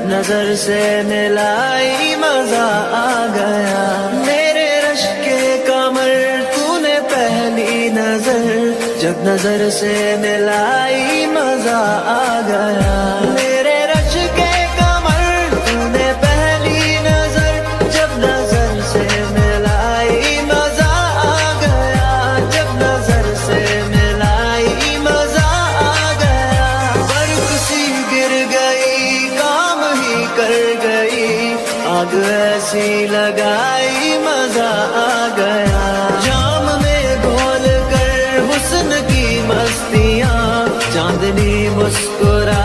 जब नजर से मिलाई मजा आ गया। मेरे रश के कमर तूने पहली नजर, जब नजर से मिलाई मजा आ गया। मेरे रश के कमर तूने पहली नजर, जब नजर से मिलाई मजा आ गया। जब नजर से मिलाई मजा आ गया। बर्फ सी गिर गई, काम ही कर गई, आग ऐसी लगाई मजा आ गया। जाम में घोल कर हुस्न की मस्तियाँ, चांदनी मुस्कुरा